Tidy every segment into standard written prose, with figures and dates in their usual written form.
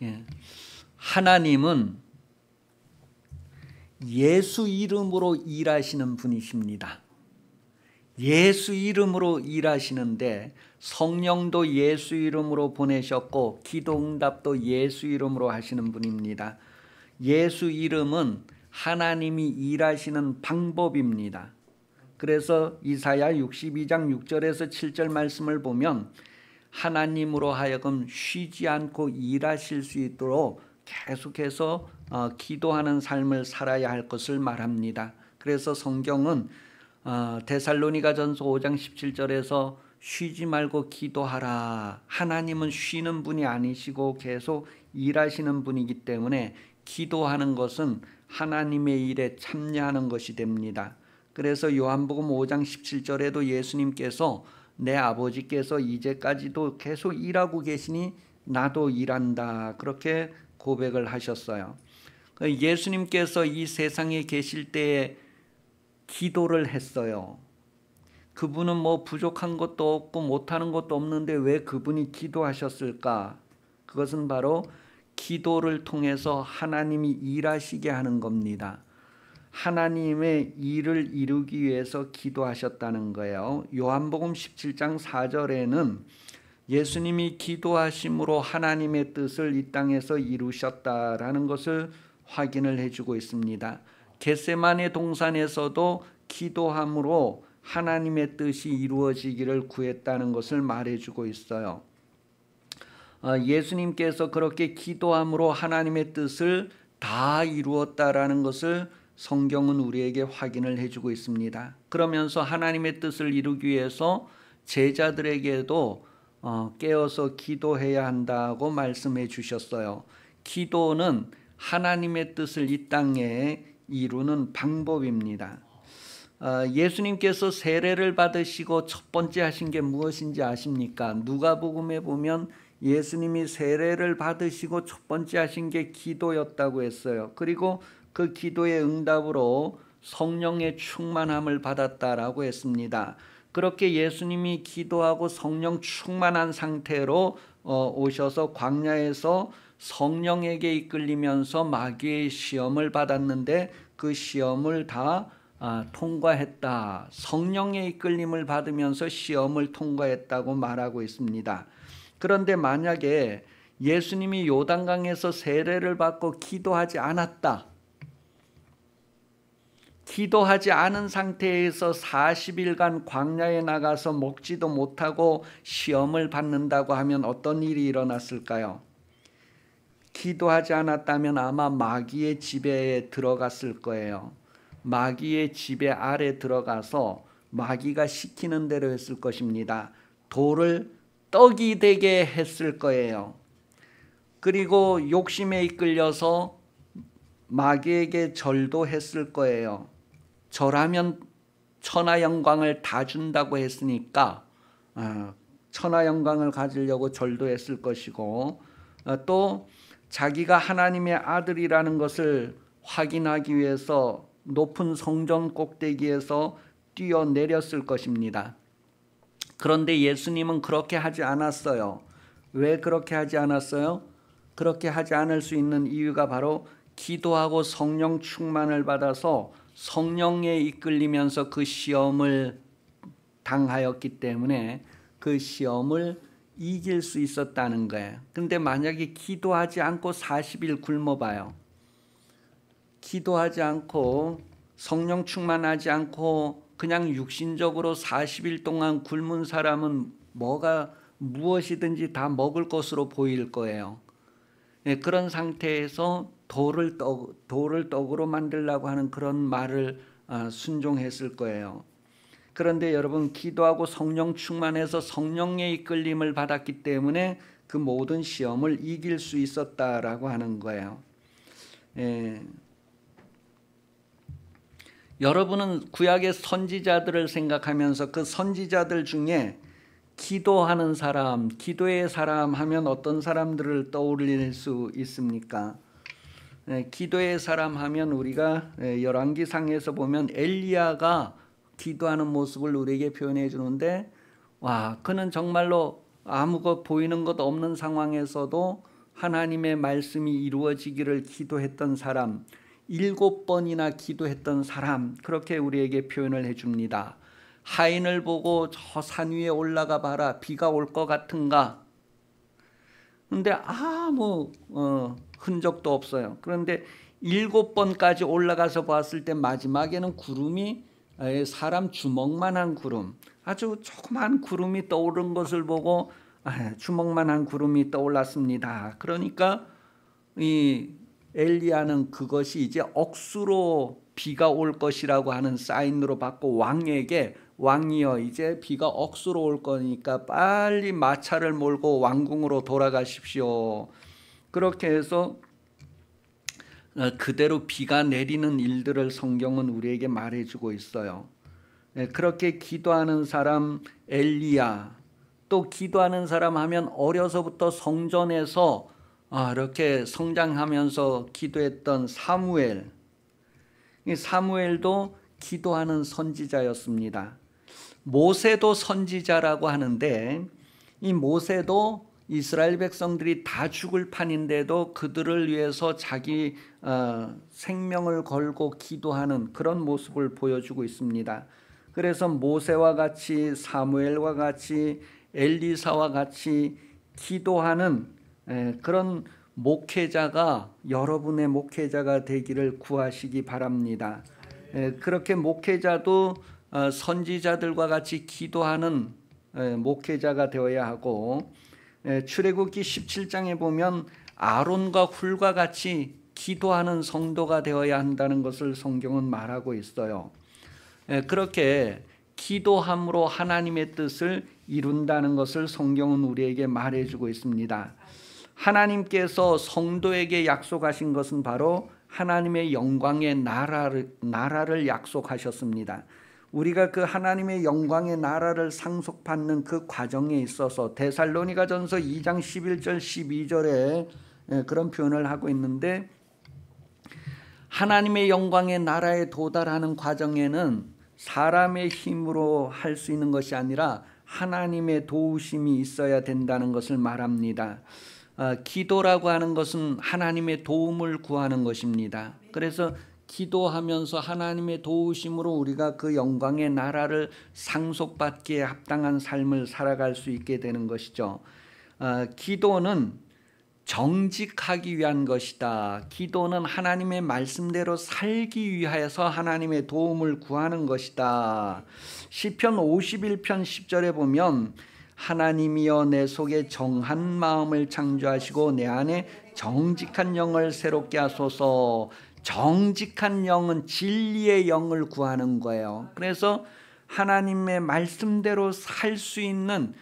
예. 하나님은 예수 이름으로 일하시는 분이십니다. 예수 이름으로 일하시는데 성령도 예수 이름으로 보내셨고 기도 응답도 예수 이름으로 하시는 분입니다. 예수 이름은 하나님이 일하시는 방법입니다. 그래서 이사야 62장 6절에서 7절 말씀을 보면 하나님으로 하여금 쉬지 않고 일하실 수 있도록 계속해서 기도하는 삶을 살아야 할 것을 말합니다. 그래서 성경은 데살로니가전서 5장 17절에서 쉬지 말고 기도하라. 하나님은 쉬는 분이 아니시고 계속 일하시는 분이기 때문에 기도하는 것은 하나님의 일에 참여하는 것이 됩니다. 그래서 요한복음 5장 17절에도 예수님께서 내 아버지께서 이제까지도 계속 일하고 계시니 나도 일한다. 그렇게 고백을 하셨어요. 예수님께서 이 세상에 계실 때에 기도를 했어요. 그분은 뭐 부족한 것도 없고 못하는 것도 없는데 왜 그분이 기도하셨을까? 그것은 바로 기도를 통해서 하나님이 일하시게 하는 겁니다. 하나님의 일을 이루기 위해서 기도하셨다는 거예요. 요한복음 17장 4절에는 예수님이 기도하심으로 하나님의 뜻을 이 땅에서 이루셨다라는 것을 확인을 해주고 있습니다. 겟세마네 동산에서도 기도함으로 하나님의 뜻이 이루어지기를 구했다는 것을 말해주고 있어요. 예수님께서 그렇게 기도함으로 하나님의 뜻을 다 이루었다라는 것을 성경은 우리에게 확인을 해주고 있습니다. 그러면서 하나님의 뜻을 이루기 위해서 제자들에게도 깨어서 기도해야 한다고 말씀해 주셨어요. 기도는 하나님의 뜻을 이 땅에 이루는 방법입니다. 예수님께서 세례를 받으시고 첫 번째 하신 게 무엇인지 아십니까? 누가복음에 보면 예수님이 세례를 받으시고 첫 번째 하신 게 기도였다고 했어요. 그리고 그 기도의 응답으로 성령의 충만함을 받았다라고 했습니다. 그렇게 예수님이 기도하고 성령 충만한 상태로 오셔서 광야에서 성령에게 이끌리면서 마귀의 시험을 받았는데 그 시험을 다 통과했다. 성령의 이끌림을 받으면서 시험을 통과했다고 말하고 있습니다. 그런데 만약에 예수님이 요단강에서 세례를 받고 기도하지 않았다. 기도하지 않은 상태에서 40일간 광야에 나가서 먹지도 못하고 시험을 받는다고 하면 어떤 일이 일어났을까요? 기도하지 않았다면 아마 마귀의 지배에 들어갔을 거예요. 마귀의 지배 아래 들어가서 마귀가 시키는 대로 했을 것입니다. 돌을 떡이 되게 했을 거예요. 그리고 욕심에 이끌려서 마귀에게 절도 했을 거예요. 절하면 천하 영광을 다 준다고 했으니까 천하 영광을 가지려고 절도했을 것이고 또 자기가 하나님의 아들이라는 것을 확인하기 위해서 높은 성전 꼭대기에서 뛰어내렸을 것입니다. 그런데 예수님은 그렇게 하지 않았어요. 왜 그렇게 하지 않았어요? 그렇게 하지 않을 수 있는 이유가 바로 기도하고 성령 충만을 받아서 성령에 이끌리면서 그 시험을 당하였기 때문에 그 시험을 이길 수 있었다는 거예요. 그런데 만약에 기도하지 않고 40일 굶어봐요. 기도하지 않고 성령 충만하지 않고 그냥 육신적으로 40일 동안 굶은 사람은 무엇이든지 다 먹을 것으로 보일 거예요. 그런 상태에서 돌을 떡으로 만들려고 하는 그런 말을 순종했을 거예요. 그런데 여러분, 기도하고 성령 충만해서 성령의 이끌림을 받았기 때문에 그 모든 시험을 이길 수 있었다라고 하는 거예요. 여러분은 구약의 선지자들을 생각하면서 그 선지자들 중에 기도하는 사람, 기도의 사람 하면 어떤 사람들을 떠올릴 수 있습니까? 기도의 사람 하면 우리가 열왕기상에서 보면 엘리야가 기도하는 모습을 우리에게 표현해 주는데, 그는 정말로 아무것 보이는 것 없는 상황에서도 하나님의 말씀이 이루어지기를 기도했던 사람, 7번이나 기도했던 사람, 그렇게 우리에게 표현을 해줍니다. 하인을 보고 저 산 위에 올라가 봐라, 비가 올 것 같은가? 그런데 아무 흔적도 없어요. 그런데 7번까지 올라가서 봤을 때 마지막에는 구름이 사람 주먹만한 구름, 아주 조그만 구름이 떠오른 것을 보고 주먹만한 구름이 떠올랐습니다. 그러니까 이 엘리야는 그것이 이제 억수로 비가 올 것이라고 하는 사인으로 받고 왕에게, 왕이여 이제 비가 억수로 올 거니까 빨리 마차를 몰고 왕궁으로 돌아가십시오. 그렇게 해서 그대로 비가 내리는 일들을 성경은 우리에게 말해주고 있어요. 그렇게 기도하는 사람 엘리야, 또 기도하는 사람 하면 어려서부터 성전에서 이렇게 성장하면서 기도했던 사무엘, 이 사무엘도 기도하는 선지자였습니다. 모세도 선지자라고 하는데 이 모세도 이스라엘 백성들이 다 죽을 판인데도 그들을 위해서 자기 생명을 걸고 기도하는 그런 모습을 보여주고 있습니다. 그래서 모세와 같이, 사무엘과 같이, 엘리사와 같이 기도하는 그런 목회자가, 여러분의 목회자가 되기를 구하시기 바랍니다. 그렇게 목회자도 선지자들과 같이 기도하는 목회자가 되어야 하고, 출애굽기 17장에 보면 아론과 훌과 같이 기도하는 성도가 되어야 한다는 것을 성경은 말하고 있어요. 그렇게 기도함으로 하나님의 뜻을 이룬다는 것을 성경은 우리에게 말해주고 있습니다. 하나님께서 성도에게 약속하신 것은 바로 하나님의 영광의 나라를 약속하셨습니다. 우리가 그 하나님의 영광의 나라를 상속받는 그 과정에 있어서 데살로니가전서 2장 11절 12절에 그런 표현을 하고 있는데, 하나님의 영광의 나라에 도달하는 과정에는 사람의 힘으로 할 수 있는 것이 아니라 하나님의 도우심이 있어야 된다는 것을 말합니다. 기도라고 하는 것은 하나님의 도움을 구하는 것입니다. 그래서 기도하면서 하나님의 도우심으로 우리가 그 영광의 나라를 상속받기에 합당한 삶을 살아갈 수 있게 되는 것이죠. 기도는 정직하기 위한 것이다. 기도는 하나님의 말씀대로 살기 위해서 하나님의 도움을 구하는 것이다. 시편 51편 10절에 보면 하나님이여 내 속에 정한 마음을 창조하시고 내 안에 정직한 영을 새롭게 하소서. 정직한 영은 진리의 영을 구하는 거예요. 그래서 하나님의 말씀대로 살 수 있는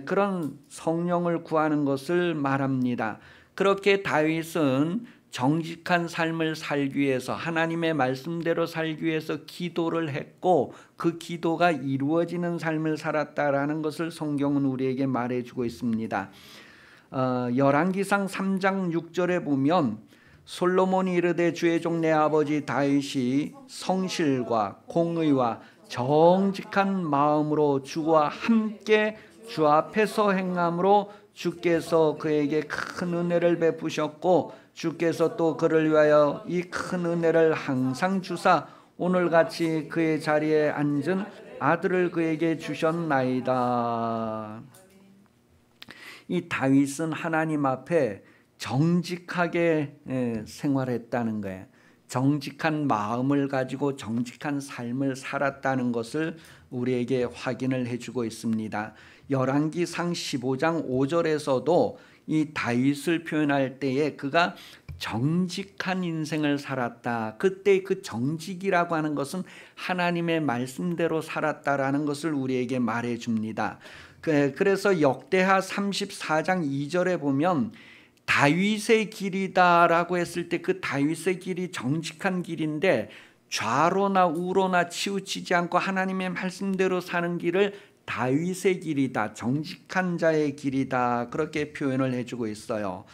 그런 성령을 구하는 것을 말합니다. 그렇게 다윗은 정직한 삶을 살기 위해서, 하나님의 말씀대로 살기 위해서 기도를 했고 그 기도가 이루어지는 삶을 살았다라는 것을 성경은 우리에게 말해주고 있습니다. 열왕기상 3장 6절에 보면 솔로몬이 이르되 주의 종 내 아버지 다윗이 성실과 공의와 정직한 마음으로 주와 함께 주 앞에서 행함으로 주께서 그에게 큰 은혜를 베푸셨고 주께서 또 그를 위하여 이 큰 은혜를 항상 주사 오늘같이 그의 자리에 앉은 아들을 그에게 주셨나이다. 이 다윗은 하나님 앞에 정직하게 생활했다는 거예요. 정직한 마음을 가지고 정직한 삶을 살았다는 것을 우리에게 확인을 해주고 있습니다. 열왕기상 15장 5절에서도 이 다윗을 표현할 때에 그가 정직한 인생을 살았다. 그때 그 정직이라고 하는 것은 하나님의 말씀대로 살았다라는 것을 우리에게 말해줍니다. 그래서 역대하 34장 2절에 보면 다윗의 길이다라고 했을 때 그 다윗의 길이 정직한 길인데 좌로나 우로나 치우치지 않고 하나님의 말씀대로 사는 길을 다윗의 길이다, 정직한 자의 길이다, 그렇게 표현을 해주고 있어요.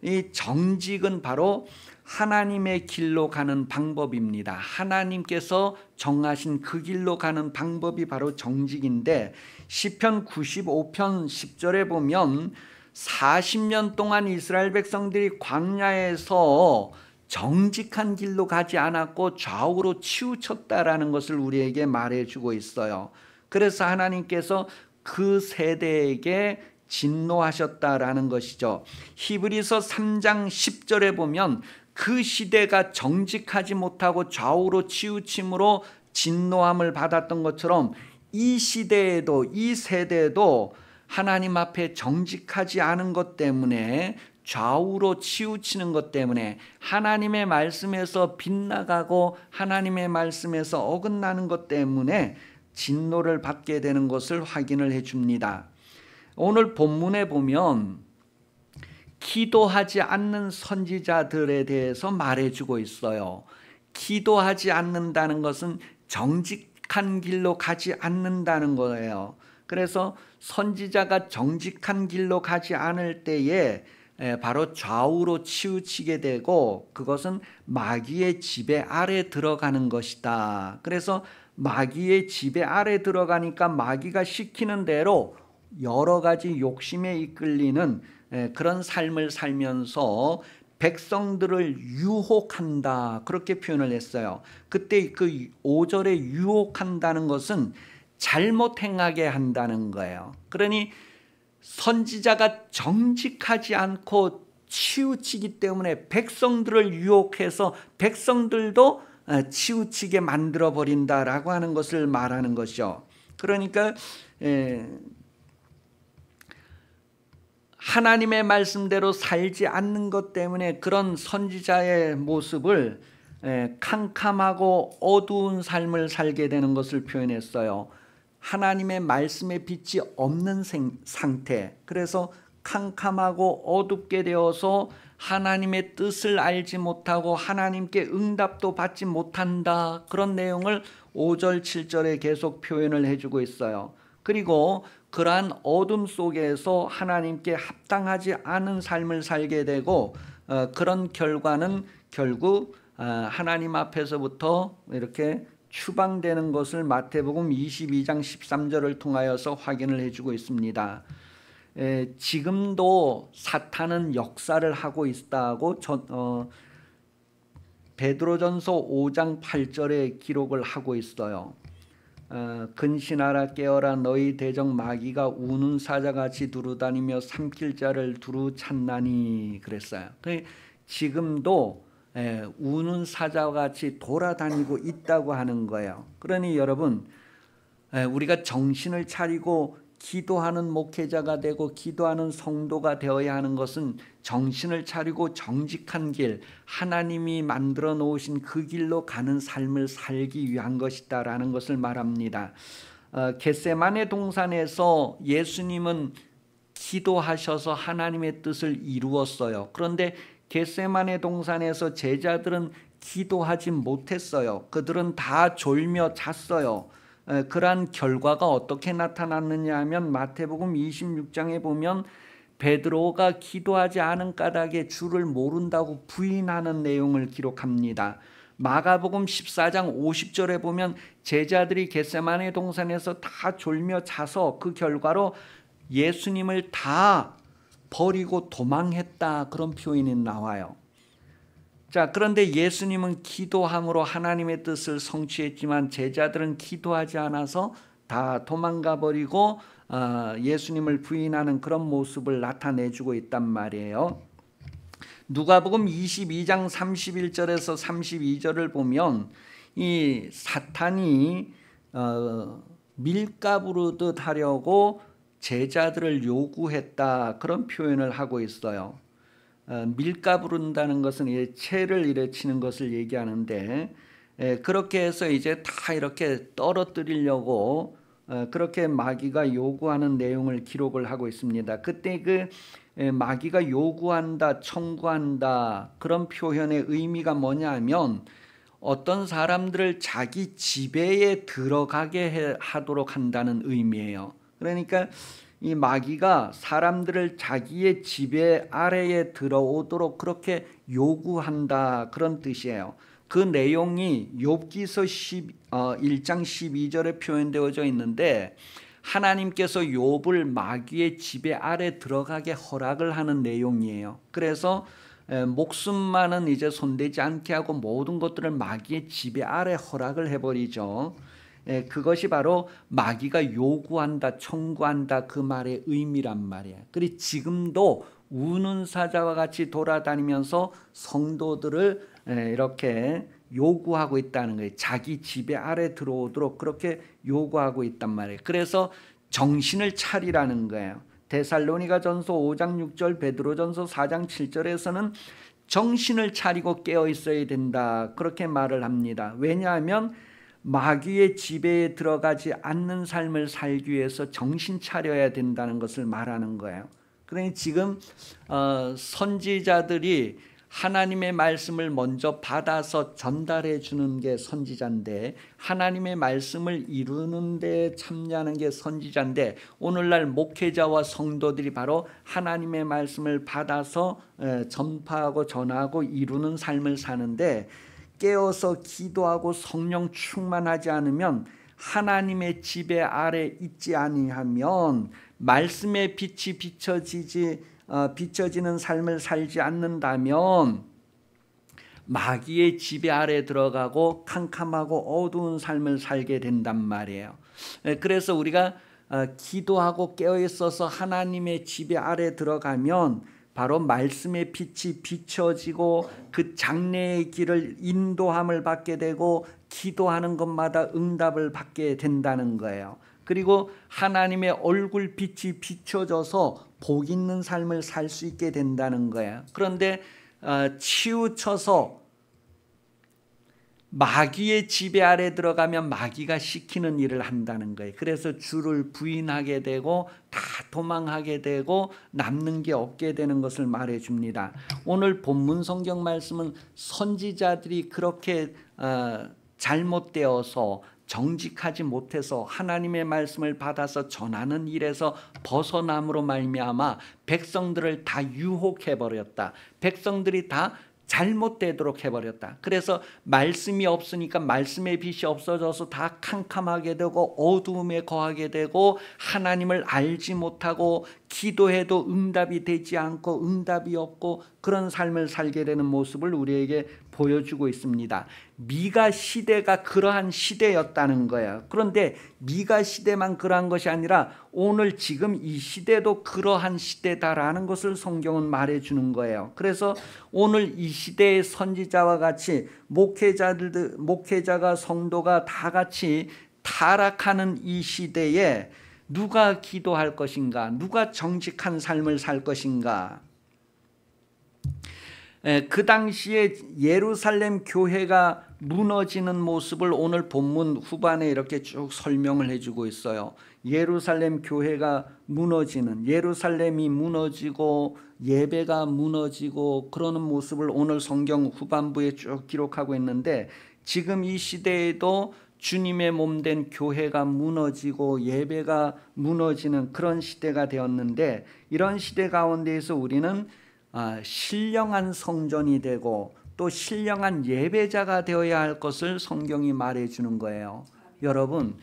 이 정직은 바로 하나님의 길로 가는 방법입니다. 하나님께서 정하신 그 길로 가는 방법이 바로 정직인데 시편 95편 10절에 보면 40년 동안 이스라엘 백성들이 광야에서 정직한 길로 가지 않았고 좌우로 치우쳤다라는 것을 우리에게 말해주고 있어요. 그래서 하나님께서 그 세대에게 진노하셨다라는 것이죠. 히브리서 3장 10절에 보면 그 시대가 정직하지 못하고 좌우로 치우침으로 진노함을 받았던 것처럼 이 시대에도, 이 세대에도 하나님 앞에 정직하지 않은 것 때문에, 좌우로 치우치는 것 때문에, 하나님의 말씀에서 빗나가고 하나님의 말씀에서 어긋나는 것 때문에 진노를 받게 되는 것을 확인을 해줍니다. 오늘 본문에 보면 기도하지 않는 선지자들에 대해서 말해주고 있어요. 기도하지 않는다는 것은 정직한 길로 가지 않는다는 거예요. 그래서 선지자가 정직한 길로 가지 않을 때에 바로 좌우로 치우치게 되고 그것은 마귀의 지배 아래 들어가는 것이다. 그래서 마귀의 지배 아래 들어가니까 마귀가 시키는 대로 여러 가지 욕심에 이끌리는 그런 삶을 살면서 백성들을 유혹한다, 그렇게 표현을 했어요. 그때 그 5절에 유혹한다는 것은 잘못 행하게 한다는 거예요. 그러니 선지자가 정직하지 않고 치우치기 때문에 백성들을 유혹해서 백성들도 치우치게 만들어 버린다라고 하는 것을 말하는 것이죠. 그러니까 하나님의 말씀대로 살지 않는 것 때문에 그런 선지자의 모습을 캄캄하고 어두운 삶을 살게 되는 것을 표현했어요. 하나님의 말씀의 빛이 없는 상태, 그래서 캄캄하고 어둡게 되어서 하나님의 뜻을 알지 못하고 하나님께 응답도 받지 못한다, 그런 내용을 5절 7절에 계속 표현을 해주고 있어요. 그리고 그러한 어둠 속에서 하나님께 합당하지 않은 삶을 살게 되고 그런 결과는 결국 하나님 앞에서부터 이렇게 추방되는 것을 마태복음 22장 13절을 통하여서 확인을 해주고 있습니다. 지금도 사탄은 역사를 하고 있다고 베드로전서 5장 8절에 기록을 하고 있어요. 근신하라 깨어라, 너희 대적 마귀가 우는 사자같이 두루다니며 삼킬 자를 두루 찾나니, 그랬어요. 지금도 우는 사자같이 돌아다니고 있다고 하는 거예요. 그러니 여러분, 우리가 정신을 차리고 기도하는 목회자가 되고 기도하는 성도가 되어야 하는 것은 정신을 차리고 정직한 길, 하나님이 만들어 놓으신 그 길로 가는 삶을 살기 위한 것이다라는 것을 말합니다. 겟세마네 동산에서 예수님은 기도하셔서 하나님의 뜻을 이루었어요. 그런데 겟세마네 동산에서 제자들은 기도하지 못했어요. 그들은 다 졸며 잤어요. 그러한 결과가 어떻게 나타났느냐 하면 마태복음 26장에 보면 베드로가 기도하지 않은 까닭에 주를 모른다고 부인하는 내용을 기록합니다. 마가복음 14장 50절에 보면 제자들이 겟세마네 동산에서 다 졸며 자서 그 결과로 예수님을 다 버리고 도망했다, 그런 표현이 나와요. 자, 그런데 예수님은 기도함으로 하나님의 뜻을 성취했지만 제자들은 기도하지 않아서 다 도망가 버리고 예수님을 부인하는 그런 모습을 나타내주고 있단 말이에요. 누가복음 22장 31절에서 32절을 보면 이 사탄이 밀가부르듯 하려고 제자들을 요구했다, 그런 표현을 하고 있어요. 밀가부른다는 것은 채를 일으키는 것을 얘기하는데, 그렇게 해서 이제 다 이렇게 떨어뜨리려고 그렇게 마귀가 요구하는 내용을 기록을 하고 있습니다. 그때 그 마귀가 요구한다, 청구한다, 그런 표현의 의미가 뭐냐 하면 어떤 사람들을 자기 지배에 들어가게 하도록 한다는 의미예요. 그러니까 이 마귀가 사람들을 자기의 지배 아래에 들어오도록 그렇게 요구한다, 그런 뜻이에요. 그 내용이 욥기서 1장 12절에 표현되어져 있는데, 하나님께서 욥을 마귀의 지배 아래 들어가게 허락을 하는 내용이에요. 그래서 목숨만은 이제 손대지 않게 하고 모든 것들을 마귀의 지배 아래 허락을 해버리죠. 그것이 바로 마귀가 요구한다, 청구한다 그 말의 의미란 말이에요. 그리고 지금도 우는 사자와 같이 돌아다니면서 성도들을 이렇게 요구하고 있다는 거예요. 자기 지배 아래 들어오도록 그렇게 요구하고 있단 말이에요. 그래서 정신을 차리라는 거예요. 데살로니가전서 5장 6절, 베드로전서 4장 7절에서는 정신을 차리고 깨어 있어야 된다 그렇게 말을 합니다. 왜냐하면 마귀의 지배에 들어가지 않는 삶을 살기 위해서 정신 차려야 된다는 것을 말하는 거예요. 그러니 지금 선지자들이 하나님의 말씀을 먼저 받아서 전달해 주는 게 선지자인데, 하나님의 말씀을 이루는 데 참여하는 게 선지자인데, 오늘날 목회자와 성도들이 바로 하나님의 말씀을 받아서 전파하고 전하고 이루는 삶을 사는데, 깨어서 기도하고 성령 충만하지 않으면, 하나님의 지배 아래 있지 아니하면, 말씀의 빛이 비춰지는 삶을 살지 않는다면 마귀의 지배 아래 들어가고 캄캄하고 어두운 삶을 살게 된단 말이에요. 그래서 우리가 기도하고 깨어 있어서 하나님의 지배 아래 들어가면 바로 말씀의 빛이 비춰지고 그 장래의 길을 인도함을 받게 되고 기도하는 것마다 응답을 받게 된다는 거예요. 그리고 하나님의 얼굴 빛이 비춰져서 복 있는 삶을 살 수 있게 된다는 거예요. 그런데 치우쳐서 마귀의 지배 아래 들어가면 마귀가 시키는 일을 한다는 거예요. 그래서 주를 부인하게 되고 다 도망하게 되고 남는 게 없게 되는 것을 말해줍니다. 오늘 본문 성경 말씀은 선지자들이 그렇게 잘못되어서 정직하지 못해서 하나님의 말씀을 받아서 전하는 일에서 벗어남으로 말미암아 백성들을 다 유혹해버렸다. 백성들이 다 잘못되도록 해버렸다. 그래서 말씀이 없으니까 말씀의 빛이 없어져서 다 캄캄하게 되고 어두움에 거하게 되고 하나님을 알지 못하고 기도해도 응답이 되지 않고 응답이 없고 그런 삶을 살게 되는 모습을 우리에게 보여주고 있습니다. 미가 시대가 그러한 시대였다는 거예요. 그런데 미가 시대만 그러한 것이 아니라 오늘 지금 이 시대도 그러한 시대다라는 것을 성경은 말해주는 거예요. 그래서 오늘 이 시대의 선지자와 같이 목회자가 성도가 다 같이 타락하는 이 시대에 누가 기도할 것인가? 누가 정직한 삶을 살 것인가? 그 당시에 예루살렘 교회가 무너지는 모습을 오늘 본문 후반에 이렇게 쭉 설명을 해주고 있어요. 예루살렘 교회가 무너지는, 예루살렘이 무너지고 예배가 무너지고 그러는 모습을 오늘 성경 후반부에 쭉 기록하고 있는데, 지금 이 시대에도 주님의 몸된 교회가 무너지고 예배가 무너지는 그런 시대가 되었는데, 이런 시대 가운데에서 우리는 신령한 성전이 되고 또 신령한 예배자가 되어야 할 것을 성경이 말해주는 거예요. 여러분,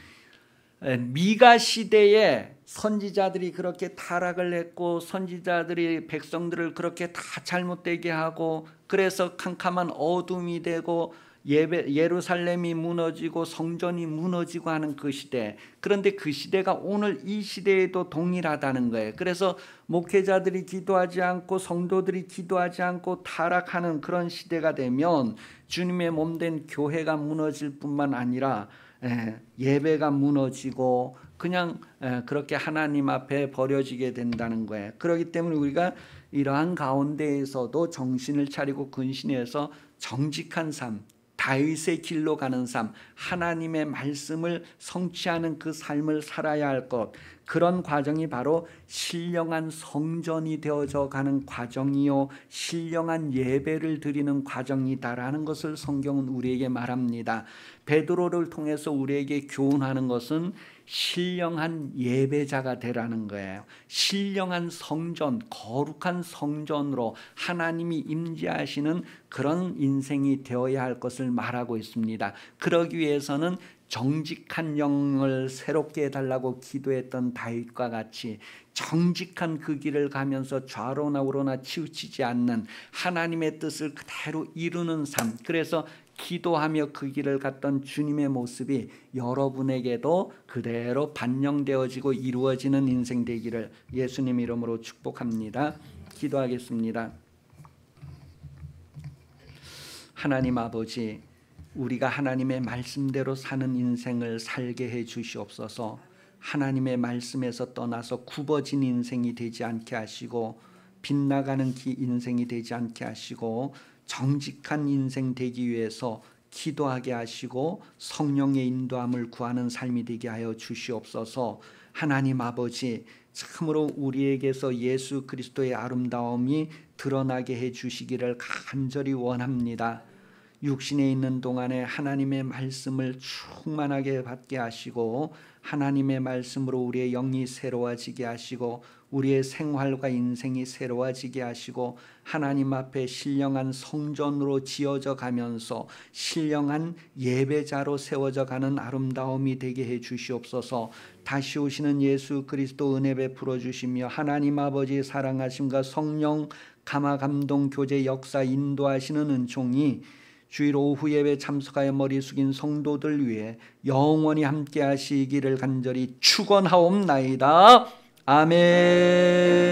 미가 시대에 선지자들이 그렇게 타락을 했고 선지자들이 백성들을 그렇게 다 잘못되게 하고 그래서 캄캄한 어둠이 되고 예루살렘이 무너지고 성전이 무너지고 하는 그 시대, 그런데 그 시대가 오늘 이 시대에도 동일하다는 거예요. 그래서 목회자들이 기도하지 않고 성도들이 기도하지 않고 타락하는 그런 시대가 되면 주님의 몸된 교회가 무너질 뿐만 아니라 예배가 무너지고 그냥 그렇게 하나님 앞에 버려지게 된다는 거예요. 그렇기 때문에 우리가 이러한 가운데에서도 정신을 차리고 근신해서 정직한 삶, 다윗의 길로 가는 삶, 하나님의 말씀을 성취하는 그 삶을 살아야 할 것, 그런 과정이 바로 신령한 성전이 되어져 가는 과정이요 신령한 예배를 드리는 과정이다라는 것을 성경은 우리에게 말합니다. 베드로를 통해서 우리에게 교훈하는 것은 신령한 예배자가 되라는 거예요. 신령한 성전, 거룩한 성전으로 하나님이 임재하시는 그런 인생이 되어야 할 것을 말하고 있습니다. 그러기 위해서는 정직한 영을 새롭게 해달라고 기도했던 다윗과 같이 정직한 그 길을 가면서 좌로나 우로나 치우치지 않는 하나님의 뜻을 그대로 이루는 삶, 그래서 기도하며 그 길을 갔던 주님의 모습이 여러분에게도 그대로 반영되어지고 이루어지는 인생 되기를 예수님 이름으로 축복합니다. 기도하겠습니다. 하나님 아버지, 우리가 하나님의 말씀대로 사는 인생을 살게 해 주시옵소서. 하나님의 말씀에서 떠나서 굽어진 인생이 되지 않게 하시고 빗나가는 인생이 되지 않게 하시고 정직한 인생 되기 위해서 기도하게 하시고 성령의 인도함을 구하는 삶이 되게 하여 주시옵소서. 하나님 아버지, 참으로 우리에게서 예수 그리스도의 아름다움이 드러나게 해 주시기를 간절히 원합니다. 육신에 있는 동안에 하나님의 말씀을 충만하게 받게 하시고 하나님의 말씀으로 우리의 영이 새로워지게 하시고 우리의 생활과 인생이 새로워지게 하시고 하나님 앞에 신령한 성전으로 지어져 가면서 신령한 예배자로 세워져 가는 아름다움이 되게 해 주시옵소서. 다시 오시는 예수 그리스도 은혜 베풀어 주시며 하나님 아버지 사랑하심과 성령 감화 감동 교제 역사 인도하시는 은총이 주일 오후 예배 참석하여 머리 숙인 성도들 위해 영원히 함께 하시기를 간절히 축원하옵나이다. 아멘.